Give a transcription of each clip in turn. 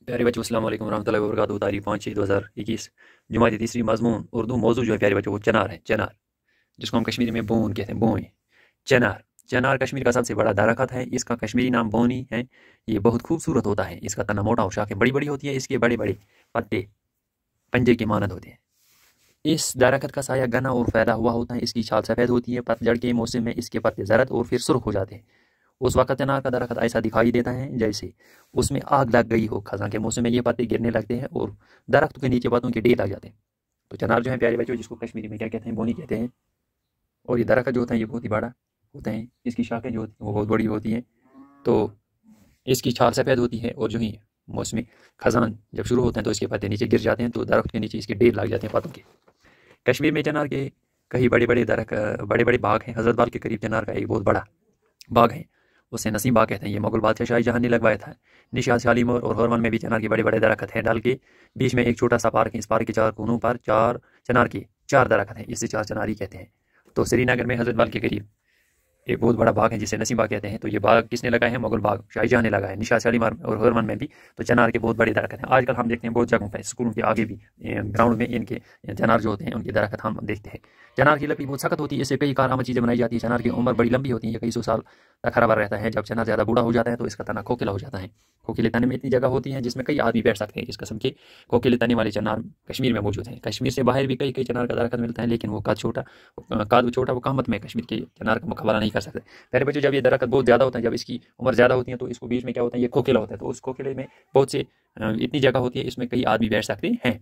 प्यारे बच्चों अस्सलाम वालेकुम रहमतुल्लाहि व बरकातहू। तारीख 5/6/2021 जुमात तीसरी मजमून उर्दू मौजू जो है प्यारे बच्चों वो चनार है। चनार जिसको हम कश्मीरी में बोन कहते हैं, बोएं। चनार चनार कश्मीर का सबसे बड़ा दरख्त है। इसका कश्मीरी नाम बोनी है। ये बहुत खूबसूरत होता है। इसका तना मोटा और शाखें बड़ी बड़ी होती है। इसके बड़े बड़े पत्ते पंजे की मानद होते हैं। इस दरख्त का साया घना और फैला हुआ होता है। इसकी छाल सफ़ेद होती है। पतझड़ के मौसम में इसके पत्ते जरद और फिर सुर्ख हो जाते हैं। उस वक्त चनार का दरख्त ऐसा दिखाई देता है जैसे उसमें आग लग गई हो। खज़ां के मौसम में ये पत्ते गिरने लगते हैं और दरख्त के नीचे पत्तों के ढेर लग जाते हैं। तो चनार जो है प्यारे बच्चों, जिसको कश्मीरी में क्या कहते हैं, बोनी कहते हैं। और ये दरख्त जो होता है ये बहुत ही बड़ा होता है। इसकी शाखें जो होती हैं वो बहुत बड़ी होती हैं। तो इसकी छाल सफ़ेद होती है और जो ही मौसमी खजान जब शुरू होते हैं तो इसके पत्ते नीचे गिर जाते हैं, तो दरख्त के नीचे इसके ढेर लग जाते हैं पत्तों के। कश्मीर में चनार के कई बड़े बड़े बाग हैं। हजरतबाल के करीब चनार का एक बहुत बड़ा बाग है, उसे नसीम बाग कहते हैं। ये मुगल बादशाह शाहजहां ने लगवाया था। निशात, शालीमार और हरवन में भी चनार के बड़े बड़े दरख्त हैं। डल के बीच में एक छोटा सा पार्क है। इस पार्क के चार कोनों पर चार चनार के चार दरख्त हैं। इससे चार चनारी कहते हैं। तो श्रीनगर में हजरतबाल के करीब एक बहुत बड़ा बाग है जिसे नसीम बाग कहते हैं। तो ये बाग किसने लगाया है? मुगल बाग शाहजहां ने लगाया है। निशात, शालीमार और हरवन में भी तो चनार के बहुत बड़े दरख्त हैं। आजकल हम देखते हैं बहुत जगहों पर, स्कूलों के आगे भी, ग्राउंड में इनके चनार जो होते हैं उनके दरख्त हम देखते हैं। चनार की लकड़ी बहुत सख्त होती है। इससे कई कारआमद चीज़ें बनाई जाती है। चनार की उम्र बड़ी लंबी होती है। ये कई सौ साल तक हरा भरा रहता है। जब चनार ज़्यादा बूढ़ा हो जाता है तो इसका तना खोखला हो जाता है। खोखले तने में इतनी जगह होती है जिसमें कई आदमी बैठ सकते हैं। इस किस्म के खोखले तने वाले चनार कश्मीर में मौजूद हैं। कश्मीर से बाहर भी कई कई चनार का दरख्त मिलता है, लेकिन वो कद छोटा वो क़ामत में कश्मीर के चनार का मुकाबला नहीं कर सकते। पहले बच्चों, जब ये दरख्त बहुत ज़्यादा होता है, जब इसकी उम्र ज़्यादा होती है तो इसको बीच में क्या होता है, ये खोखला होता है। तो उस खोखले में बहुत से इतनी जगह होती है, इसमें कई आदमी बैठ सकते हैं।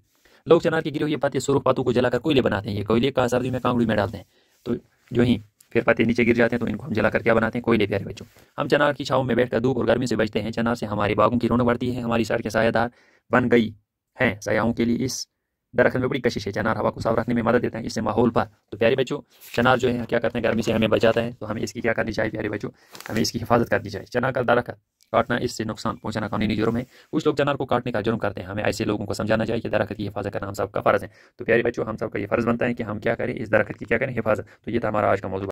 लोग चनार के गिरे हुए पत्ते, सुर्ख पत्तों को जलाकर कोयले बनाते हैं। ये कोयले का सर्दी में कांगड़ी में डालते हैं, तो जो ही फिर पत्ते नीचे गिर जाते हैं तो इनको हम जलाकर क्या बनाते हैं? कोयले। प्यारे बच्चों, हम चनार की छाँव में बैठकर धूप और गर्मी से बचते हैं। चनार से हमारे बागों की रौनक बढ़ती है। हमारी सड़कें सायादार बन गई हैं। सयाहों के लिए इस दरख्त में बड़ी कशिश है। चनार हवा को साफ रखने में मदद देता है, इससे माहौल पर। तो प्यारे बच्चों, चनार जो है क्या करते हैं, गर्मी से हमें बचाता है। तो हमें इसकी क्या करनी चाहिए प्यारे बच्चों? हमें इसकी हिफाजत करनी चाहिए। चनार का दरख्त काटना, इससे नुकसान पहुंचाना कानूनी जुर्म है। कुछ लोग चनार को काटने का जुर्म करते हैं। हमें ऐसे लोगों को समझाना चाहिए कि दरख्त की हिफाजत करना हम सबका फ़र्ज़ है। तो प्यारे बच्चों, हम सबका ये फ़र्ज़ बनता है कि हम क्या करें, इस दरख्त की क्या करें, हिफाजत। तो ये था हमारा आज का मौजूद।